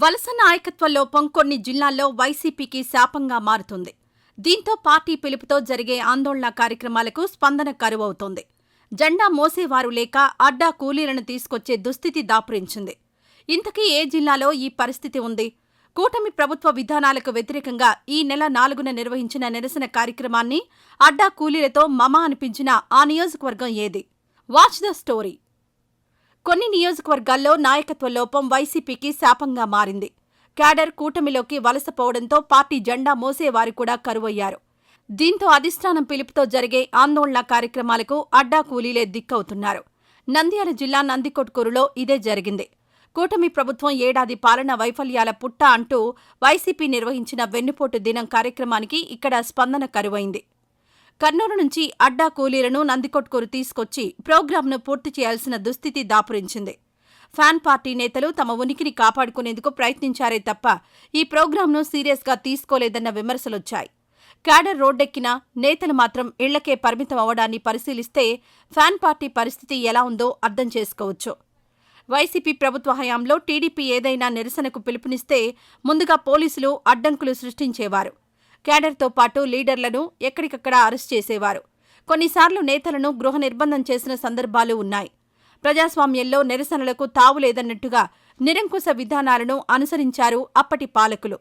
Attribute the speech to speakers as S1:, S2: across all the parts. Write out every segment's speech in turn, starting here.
S1: వలస నాయకత్వ లోపం కొన్ని జిల్లాల్లో వైసీపీకి శాపంగా మారుతుంది. దీంతో పార్టీ పిలుపుతో జరిగే ఆందోళన కార్యక్రమాలకు స్పందన కరువవుతోంది. జెండా మోసేవారు లేక అడ్డా కూలీలను తీసుకొచ్చే దుస్థితి దాపురించింది. ఇంతకీ ఏ జిల్లాలో ఈ పరిస్థితి ఉంది? కూటమి ప్రభుత్వ విధానాలకు వ్యతిరేకంగా ఈ నెల 4న నిర్వహించిన నిరసన కార్యక్రమాన్ని అడ్డా కూలీలతో మమ అనిపించిన ఆ నియోజకవర్గం ఏది? Watch the story. కొన్ని నియోజకవర్గాల్లో నాయకత్వ లోపం వైసీపీకి శాపంగా మారింది. క్యాడర్ కూటమిలోకి వలసపోవడంతో పార్టీ జెండా మోసేవారు కూడా కరువయ్యారు. దీంతో అధిష్టానం పిలుపుతో జరిగే ఆందోళన కార్యక్రమాలకు అడ్డా కూలీలే దిక్కవుతున్నారు. నంద్యాల జిల్లా నందికొట్కూరులో ఇదే జరిగింది. కూటమి ప్రభుత్వం ఏడాది పాలన వైఫల్యాల పుట్ట అంటూ వైసీపీ నిర్వహించిన వెన్నుపోటు దినం కార్యక్రమానికి ఇక్కడ స్పందన కరువైంది. కర్నూలు నుంచి అడ్డా కూలీలను నందికొట్కూరు తీసుకొచ్చి ప్రోగ్రాంను పూర్తి చేయాల్సిన దుస్థితి దాపురించింది. ఫ్యాన్ పార్టీ నేతలు తమ ఉనికిని కాపాడుకునేందుకు ప్రయత్నించారే తప్ప ఈ ప్రోగ్రాంను సీరియస్గా తీసుకోలేదన్న విమర్శలొచ్చాయి. క్యాడర్ రోడ్డెక్కినా నేతలు మాత్రం ఇళ్లకే పరిమితం అవ్వడాన్ని పరిశీలిస్తే ఫ్యాన్ పార్టీ పరిస్థితి ఎలా ఉందో అర్థం చేసుకోవచ్చు. వైసీపీ ప్రభుత్వ హయాంలో టీడీపీ ఏదైనా నిరసనకు పిలుపునిస్తే ముందుగా పోలీసులు అడ్డంకులు సృష్టించేవారు. క్యాడర్తో పాటు లీడర్లను ఎక్కడికక్కడ అరెస్ట్ చేసేవారు. కొన్నిసార్లు నేతలను గృహ నిర్బంధం చేసిన సందర్భాలు ఉన్నాయి. ప్రజాస్వామ్యంలో నిరసనలకు తావులేదన్నట్టుగా నిరంకుశ విధానాలను అనుసరించారు అప్పటి పాలకులు.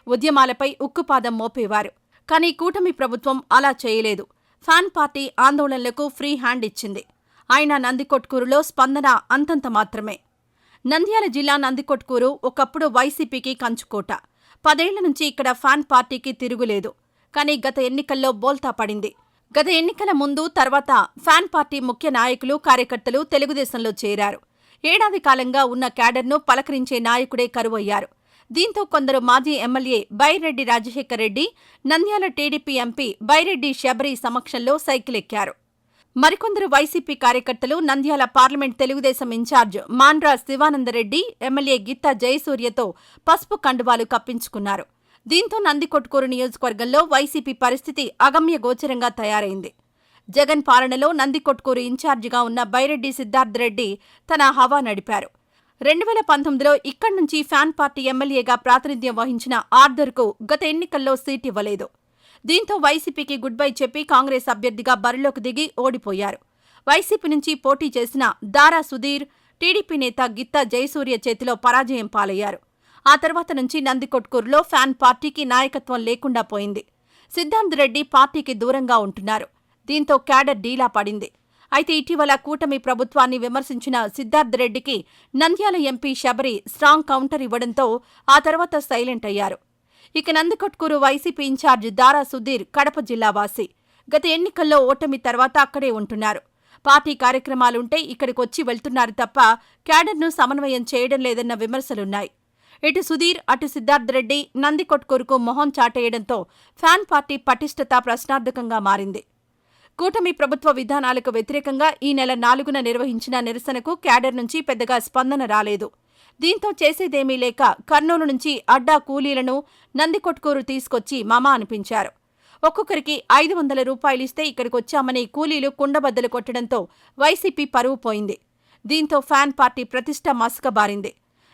S1: ఉద్యమాలపై ఉక్కుపాదం మోపేవారు. కానీ కూటమి ప్రభుత్వం అలా చేయలేదు. ఫ్యాన్ పార్టీ ఆందోళనలకు ఫ్రీ హ్యాండ్ ఇచ్చింది. అయినా నందికొట్కూరులో స్పందన అంతంత మాత్రమే. నంద్యాల జిల్లా నందికొట్కూరు ఒకప్పుడు వైసీపీకి కంచుకోట. 10 ఏళ్ల నుంచి ఇక్కడ ఫ్యాన్ పార్టీకి తిరుగులేదు. కానీ గత ఎన్నికల్లో బోల్తా పడింది. గత ఎన్నికల ముందు తర్వాత ఫ్యాన్ పార్టీ ముఖ్య నాయకులు, కార్యకర్తలు తెలుగుదేశంలో చేరారు. ఏడాది కాలంగా ఉన్న క్యాడర్ను పలకరించే నాయకుడే కరువయ్యారు. దీంతో కొందరు మాజీ MLA Byreddy Rajasekhar Reddy, Nandyal TDP MP Byreddy Shabari సమక్షంలో సైకిలెక్కారు. మరికొందరు వైసీపీ కార్యకర్తలు Nandyal parliament Telugudesam in charge Mandra Shivanandareddy, MLA Gitta జయసూర్యతో పసుపు కండువాలు కప్పించుకున్నారు. దీంతో నందికొట్కూరు నియోజకవర్గంలో వైసీపీ పరిస్థితి అగమ్య గోచరంగా తయారైంది. జగన్ పాలనలో నందికొట్కూరు ఇన్ఛార్జిగా ఉన్న బైరెడ్డి సిద్ధార్థరెడ్డి తన హవా నడిపారు. 2019లో ఇక్కడి నుంచి ఫ్యాన్ పార్టీ ఎమ్మెల్యేగా ప్రాతినిధ్యం వహించిన ఆర్దర్కు గత ఎన్నికల్లో సీట్ ఇవ్వలేదు. దీంతో వైసీపీకి గుడ్ బై చెప్పి కాంగ్రెస్ అభ్యర్థిగా బరిలోకి దిగి ఓడిపోయారు. వైసీపీ నుంచి పోటీ చేసిన దారా సుధీర్, టీడీపీ నేత గిత్తా జయసూర్య చేతిలో పరాజయం పాలయ్యారు. ఆ తర్వాత నుంచి నందికొట్కూరులో ఫ్యాన్ పార్టీకి నాయకత్వం లేకుండా పోయింది. సిద్ధార్థరెడ్డి పార్టీకి దూరంగా ఉంటున్నారు. దీంతో క్యాడర్ డీలా పడింది. అయితే ఇటీవల కూటమి ప్రభుత్వాన్ని విమర్శించిన సిద్ధార్థరెడ్డికి Nandyal MP Shabari strong counter ఇవ్వడంతో ఆ తర్వాత సైలెంట్ అయ్యారు. ఇక నందికొట్కూరు వైసీపీ ఇన్ఛార్జ్ దారా సుధీర్ కడప జిల్లా వాసి. గత ఎన్నికల్లో ఓటమి తర్వాత అక్కడే ఉంటున్నారు. పార్టీ కార్యక్రమాలుంటే ఇక్కడికొచ్చి వెళ్తున్నారు తప్ప క్యాడర్ను సమన్వయం చేయడం లేదన్న విమర్శలున్నాయి. ఇటు సుధీర్, అటు సిద్ధార్థరెడ్డి నందికొట్కూరుకు మొహం చాటేయడంతో ఫ్యాన్ పార్టీ పటిష్టత ప్రశ్నార్థకంగా మారింది. కూటమి ప్రభుత్వ విధానాలకు వ్యతిరేకంగా ఈ నెల 4న నిర్వహించిన నిరసనకు క్యాడర్ నుంచి పెద్దగా స్పందన రాలేదు. దీంతో చేసేదేమీ లేక కర్నూలు నుంచి అడ్డా కూలీలను నందికొట్కూరు తీసుకొచ్చి మమ అనిపించారు. ఒక్కొక్కరికి 500 రూపాయలిస్తే ఇక్కడికొచ్చామని కూలీలు కుండబద్దలు కొట్టడంతో వైసీపీ పరువు పోయింది. దీంతో ఫ్యాన్ పార్టీ ప్రతిష్ట మసకబారింది.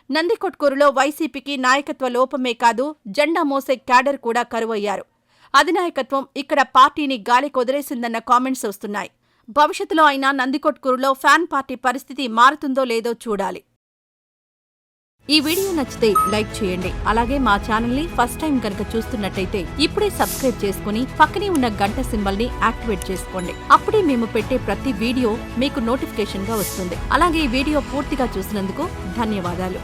S1: నందికొట్కూరులో వైసీపీకి నాయకత్వ లోపమే కాదు, జెండా మోసే క్యాడర్ కూడా కరువయ్యారు. అధినాయకత్వం ఇక్కడ పార్టీని గాలికొదిలేసిందన్న కామెంట్స్ వస్తున్నాయి. భవిష్యత్తులో అయినా నందికొట్కూరులో ఫ్యాన్ పార్టీ పరిస్థితి మారుతుందో లేదో చూడాలి. ఈ వీడియో నచ్చితే లైక్ చేయండి. అలాగే మా ఛానల్ని ఫస్ట్ టైం కనుక చూస్తున్నట్టయితే ఇప్పుడే సబ్స్క్రైబ్ చేసుకుని పక్కనే ఉన్న గంట సింబల్ని యాక్టివేట్ చేసుకోండి. అప్పుడే మేము పెట్టే ప్రతి వీడియో మీకు నోటిఫికేషన్గా వస్తుంది. అలాగే ఈ వీడియో పూర్తిగా చూసినందుకు ధన్యవాదాలు.